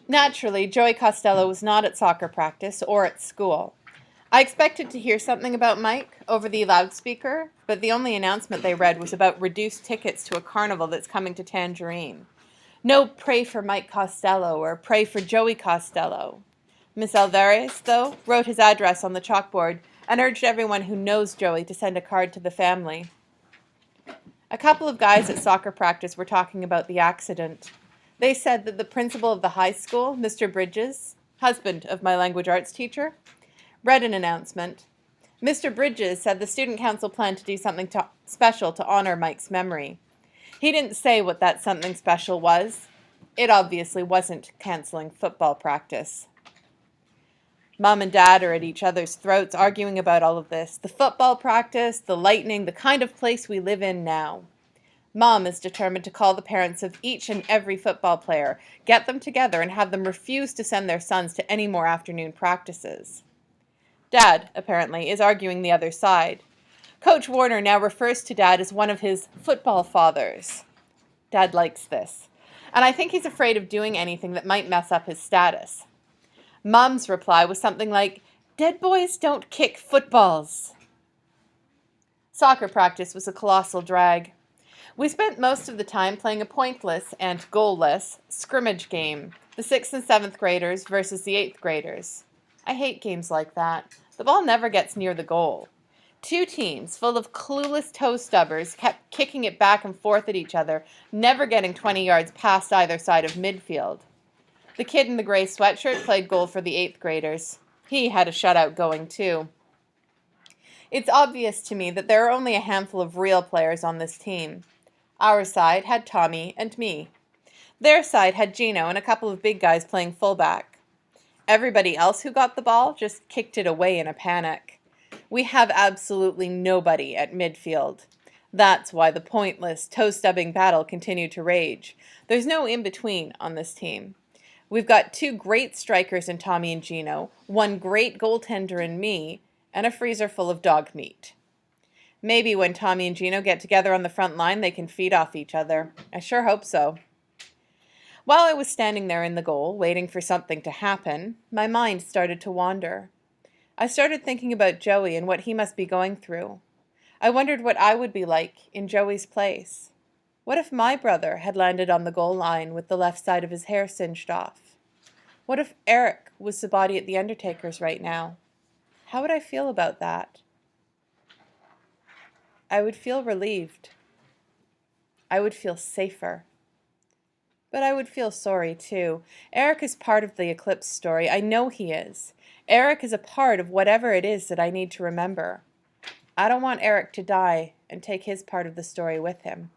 Naturally, Joey Costello was not at soccer practice or at school. I expected to hear something about Mike over the loudspeaker, but the only announcement they read was about reduced tickets to a carnival that's coming to Tangerine. No pray for Mike Costello or pray for Joey Costello. Miss Alvarez, though, wrote his address on the chalkboard and urged everyone who knows Joey to send a card to the family. A couple of guys at soccer practice were talking about the accident. They said that the principal of the high school, Mr. Bridges, husband of my language arts teacher, read an announcement. Mr. Bridges said the student council planned to do something special to honor Mike's memory. He didn't say what that something special was. It obviously wasn't canceling football practice. Mom and Dad are at each other's throats arguing about all of this. The football practice, the lightning, the kind of place we live in now. Mom is determined to call the parents of each and every football player, get them together, and have them refuse to send their sons to any more afternoon practices. Dad, apparently, is arguing the other side. Coach Warner now refers to Dad as one of his football fathers. Dad likes this, and I think he's afraid of doing anything that might mess up his status. Mom's reply was something like, "Dead boys don't kick footballs." Soccer practice was a colossal drag. We spent most of the time playing a pointless and goalless scrimmage game, the 6th and 7th graders versus the 8th graders. I hate games like that. The ball never gets near the goal. Two teams full of clueless toe stubbers kept kicking it back and forth at each other, never getting 20 yards past either side of midfield. The kid in the gray sweatshirt played goal for the 8th graders. He had a shutout going too. It's obvious to me that there are only a handful of real players on this team. Our side had Tommy and me. Their side had Gino and a couple of big guys playing fullback. Everybody else who got the ball just kicked it away in a panic. We have absolutely nobody at midfield. That's why the pointless, toe-stubbing battle continued to rage. There's no in-between on this team. We've got two great strikers in Tommy and Gino, one great goaltender in me, and a freezer full of dog meat. Maybe when Tommy and Gino get together on the front line, they can feed off each other. I sure hope so. While I was standing there in the goal, waiting for something to happen, my mind started to wander. I started thinking about Joey and what he must be going through. I wondered what I would be like in Joey's place. What if my brother had landed on the goal line with the left side of his hair singed off? What if Eric was the body at the Undertaker's right now? How would I feel about that? I would feel relieved. I would feel safer. But I would feel sorry, too. Eric is part of the eclipse story. I know he is. Eric is a part of whatever it is that I need to remember. I don't want Eric to die and take his part of the story with him.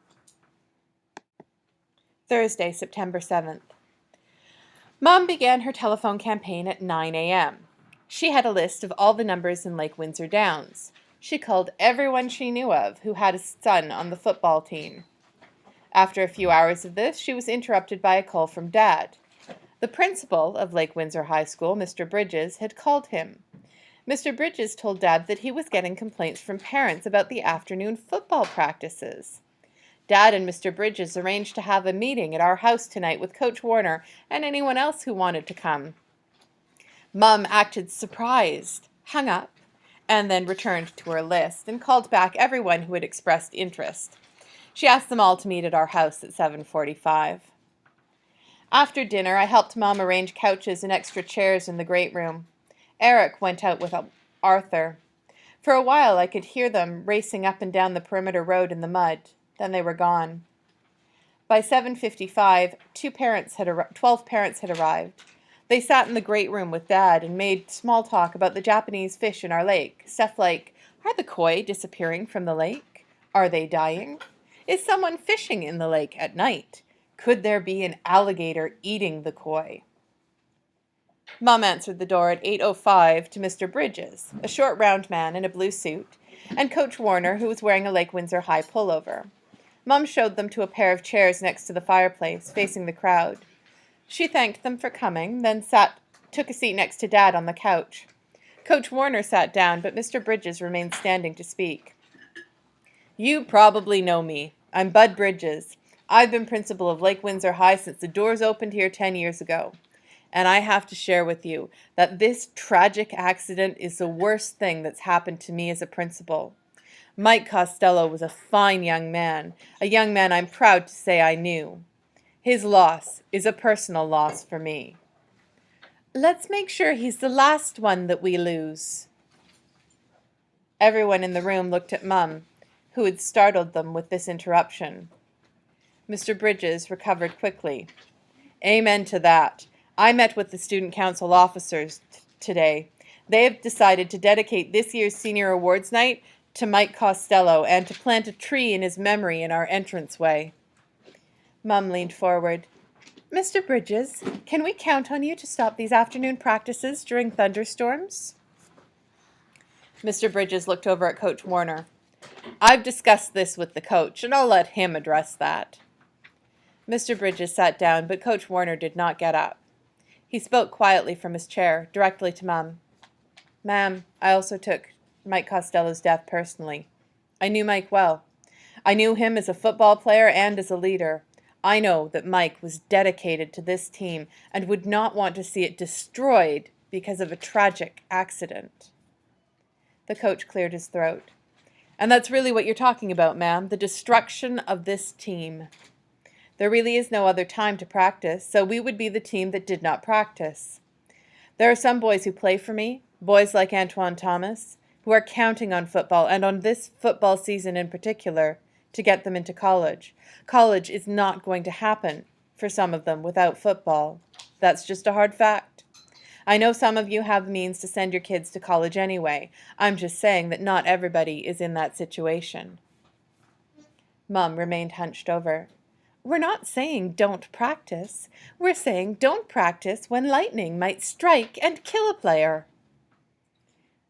Thursday, September 7th. Mom began her telephone campaign at 9 a.m. She had a list of all the numbers in Lake Windsor Downs. She called everyone she knew of who had a son on the football team. After a few hours of this, she was interrupted by a call from Dad. The principal of Lake Windsor High School, Mr. Bridges, had called him. Mr. Bridges told Dad that he was getting complaints from parents about the afternoon football practices. Dad and Mr. Bridges arranged to have a meeting at our house tonight with Coach Warner and anyone else who wanted to come. Mom acted surprised, hung up, and then returned to her list and called back everyone who had expressed interest. She asked them all to meet at our house at 7:45. After dinner, I helped Mom arrange couches and extra chairs in the great room. Eric went out with Arthur. For a while, I could hear them racing up and down the perimeter road in the mud. Then they were gone. By 7:55, 12 parents had arrived. They sat in the great room with Dad and made small talk about the Japanese fish in our lake. Stuff like, are the koi disappearing from the lake? Are they dying? Is someone fishing in the lake at night? Could there be an alligator eating the koi? Mom answered the door at 8:05 to Mr. Bridges, a short round man in a blue suit, and Coach Warner, who was wearing a Lake Windsor high pullover. Mom showed them to a pair of chairs next to the fireplace, facing the crowd. She thanked them for coming, then took a seat next to Dad on the couch. Coach Warner sat down, but Mr. Bridges remained standing to speak. You probably know me. I'm Bud Bridges. I've been principal of Lake Windsor High since the doors opened here 10 years ago. And I have to share with you that this tragic accident is the worst thing that's happened to me as a principal. Mike Costello was a fine young man, a young man I'm proud to say I knew. His loss is a personal loss for me. Let's make sure he's the last one that we lose. Everyone in the room looked at Mum, who had startled them with this interruption. Mr. Bridges recovered quickly. Amen to that. I met with the student council officers today. They have decided to dedicate this year's senior awards night to Mike Costello and to plant a tree in his memory in our entranceway. Mum leaned forward. Mr. Bridges, can we count on you to stop these afternoon practices during thunderstorms? Mr. Bridges looked over at Coach Warner. I've discussed this with the coach, and I'll let him address that. Mr. Bridges sat down, but Coach Warner did not get up. He spoke quietly from his chair, directly to Mum. Ma'am, I also took Mike Costello's death personally. I knew Mike well. I knew him as a football player and as a leader. I know that Mike was dedicated to this team and would not want to see it destroyed because of a tragic accident. The coach cleared his throat. And that's really what you're talking about, ma'am, the destruction of this team. There really is no other time to practice, so we would be the team that did not practice. There are some boys who play for me, boys like Antoine Thomas, who are counting on football, and on this football season in particular, to get them into college. College is not going to happen for some of them without football. That's just a hard fact. I know some of you have the means to send your kids to college anyway. I'm just saying that not everybody is in that situation. Mum remained hunched over. We're not saying don't practice. We're saying don't practice when lightning might strike and kill a player.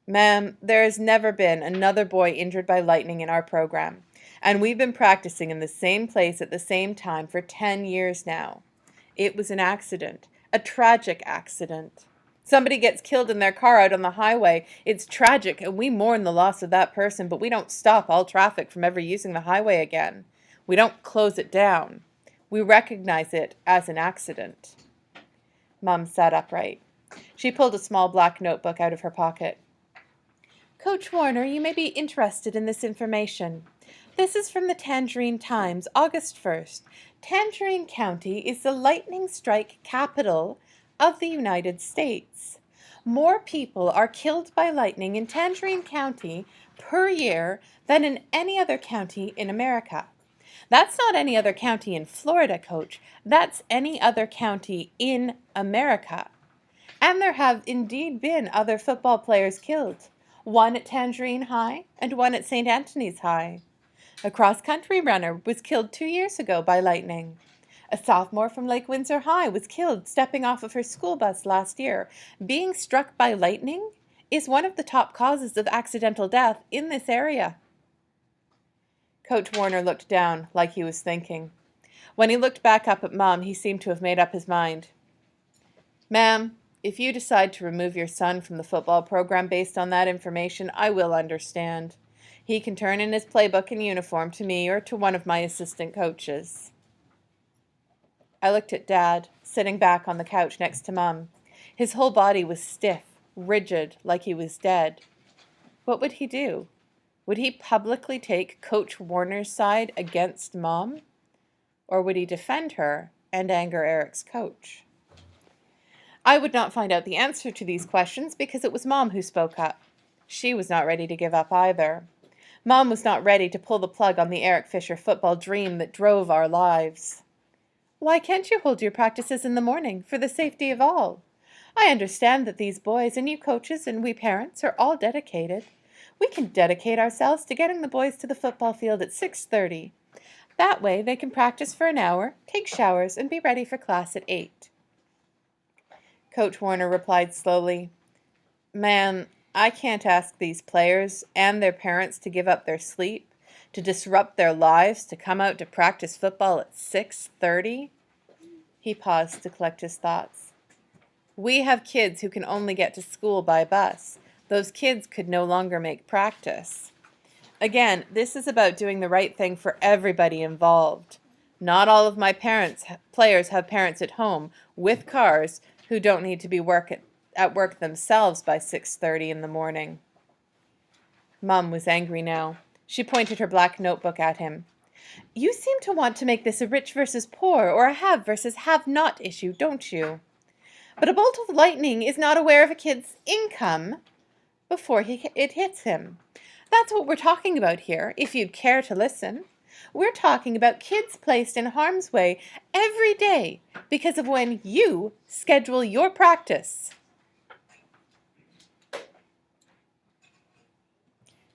Ma'am, there has never been another boy injured by lightning in our program, and we've been practicing in the same place at the same time for 10 years now. It was an accident, a tragic accident. Somebody gets killed in their car out on the highway. It's tragic, and we mourn the loss of that person, but we don't stop all traffic from ever using the highway again. We don't close it down. We recognize it as an accident. Mum sat upright. She pulled a small black notebook out of her pocket. Coach Warner, you may be interested in this information. This is from the Tangerine Times, August 1st. Tangerine County is the lightning strike capital of the United States. More people are killed by lightning in Tangerine County per year than in any other county in America. That's not any other county in Florida, Coach. That's any other county in America. And there have indeed been other football players killed. One at Tangerine High and one at St. Anthony's High. A cross-country runner was killed 2 years ago by lightning. A sophomore from Lake Windsor High was killed stepping off of her school bus last year. Being struck by lightning is one of the top causes of accidental death in this area. Coach Warner looked down like he was thinking. When he looked back up at Mum, he seemed to have made up his mind. Ma'am, if you decide to remove your son from the football program based on that information, I will understand. He can turn in his playbook and uniform to me or to one of my assistant coaches. I looked at Dad, sitting back on the couch next to Mum. His whole body was stiff, rigid, like he was dead. What would he do? Would he publicly take Coach Warner's side against Mom? Or would he defend her and anger Eric's coach? I would not find out the answer to these questions because it was Mom who spoke up. She was not ready to give up either. Mom was not ready to pull the plug on the Eric Fisher football dream that drove our lives. Why can't you hold your practices in the morning for the safety of all? I understand that these boys and you coaches and we parents are all dedicated. We can dedicate ourselves to getting the boys to the football field at 6:30. That way they can practice for an hour, take showers, and be ready for class at 8. Coach Warner replied slowly, Man, I can't ask these players and their parents to give up their sleep, to disrupt their lives, to come out to practice football at 6:30. He paused to collect his thoughts. We have kids who can only get to school by bus. Those kids could no longer make practice. Again, this is about doing the right thing for everybody involved. Not all of my players have parents at home with cars who don't need to be at work themselves by 6:30 in the morning. Mum was angry now. She pointed her black notebook at him. You seem to want to make this a rich versus poor or a have versus have-not issue, don't you? But a bolt of lightning is not aware of a kid's income before it hits him. That's what we're talking about here, if you'd care to listen. We're talking about kids placed in harm's way every day because of when you schedule your practice.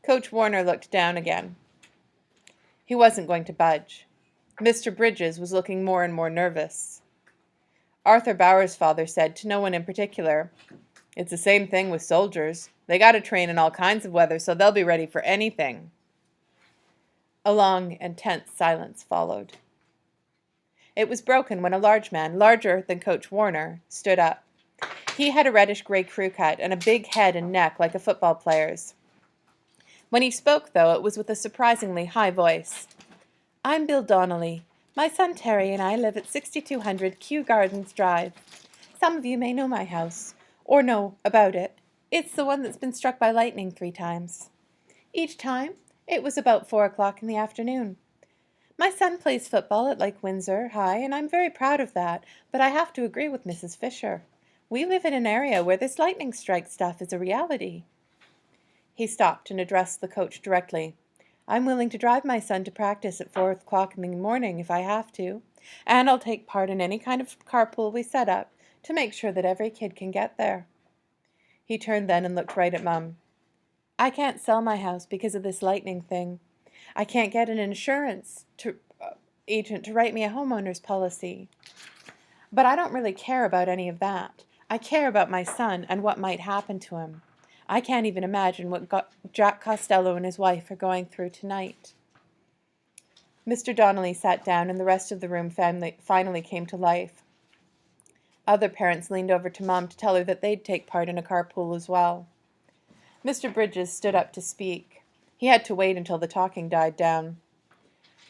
Coach Warner looked down again. He wasn't going to budge. Mr. Bridges was looking more and more nervous. Arthur Bauer's father said to no one in particular, "It's the same thing with soldiers. They got to train in all kinds of weather, so they'll be ready for anything." A long and tense silence followed. It was broken when a large man, larger than Coach Warner, stood up. He had a reddish-gray crew cut and a big head and neck like a football player's. When he spoke, though, it was with a surprisingly high voice. "I'm Bill Donnelly. My son Terry and I live at 6200 Kew Gardens Drive. Some of you may know my house, or know about it. It's the one that's been struck by lightning 3 times. Each time, it was about 4 o'clock in the afternoon. My son plays football at Lake Windsor High, and I'm very proud of that, but I have to agree with Mrs. Fisher. We live in an area where this lightning strike stuff is a reality." He stopped and addressed the coach directly. "I'm willing to drive my son to practice at 4 o'clock in the morning if I have to, and I'll take part in any kind of carpool we set up to make sure that every kid can get there." He turned then and looked right at Mum. "I can't sell my house because of this lightning thing. I can't get an insurance agent to write me a homeowner's policy. But I don't really care about any of that. I care about my son and what might happen to him. I can't even imagine what Jack Costello and his wife are going through tonight." Mr. Donnelly sat down, and the rest of the room finally came to life. Other parents leaned over to Mom to tell her that they'd take part in a carpool as well. Mr. Bridges stood up to speak. He had to wait until the talking died down.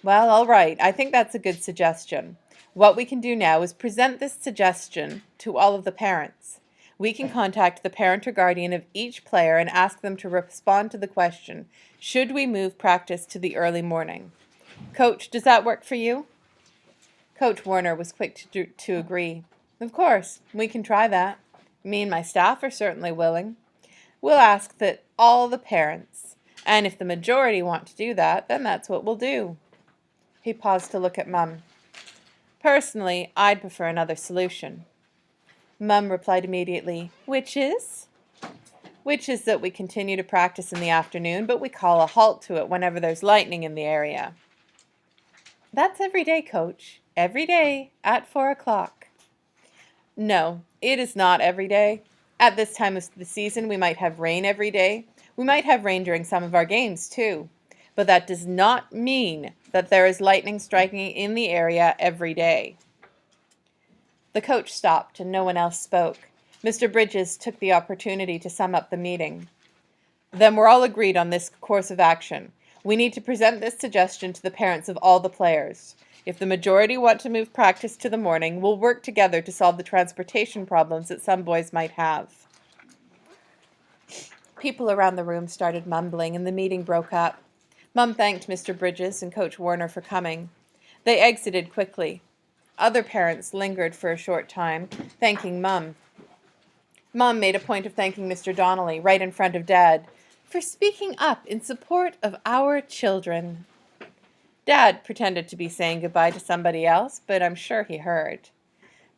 "Well, all right. I think that's a good suggestion. What we can do now is present this suggestion to all of the parents. We can contact the parent or guardian of each player and ask them to respond to the question, should we move practice to the early morning? Coach, does that work for you?" Coach Warner was quick to agree. "Of course, we can try that. Me and my staff are certainly willing. We'll ask that all the parents, and if the majority want to do that, then that's what we'll do." He paused to look at Mum. "Personally, I'd prefer another solution." Mum replied immediately, "Which is?" "Which is that we continue to practice in the afternoon, but we call a halt to it whenever there's lightning in the area." "That's every day, Coach. Every day at 4 o'clock. "No, it is not every day. At this time of the season, we might have rain every day. We might have rain during some of our games, too. But that does not mean that there is lightning striking in the area every day." The coach stopped, and no one else spoke. Mr. Bridges took the opportunity to sum up the meeting. "Then we're all agreed on this course of action. We need to present this suggestion to the parents of all the players. If the majority want to move practice to the morning, we'll work together to solve the transportation problems that some boys might have." People around the room started mumbling, and the meeting broke up. Mum thanked Mr. Bridges and Coach Warner for coming. They exited quickly. Other parents lingered for a short time, thanking Mum. Mum made a point of thanking Mr. Donnelly, right in front of Dad, for speaking up in support of our children. Dad pretended to be saying goodbye to somebody else, but I'm sure he heard.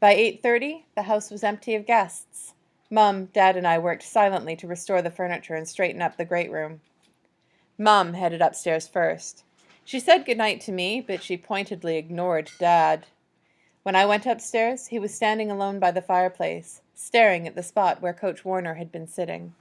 By 8:30, the house was empty of guests. Mum, Dad, and I worked silently to restore the furniture and straighten up the great room. Mum headed upstairs first. She said goodnight to me, but she pointedly ignored Dad. When I went upstairs, he was standing alone by the fireplace, staring at the spot where Coach Warner had been sitting.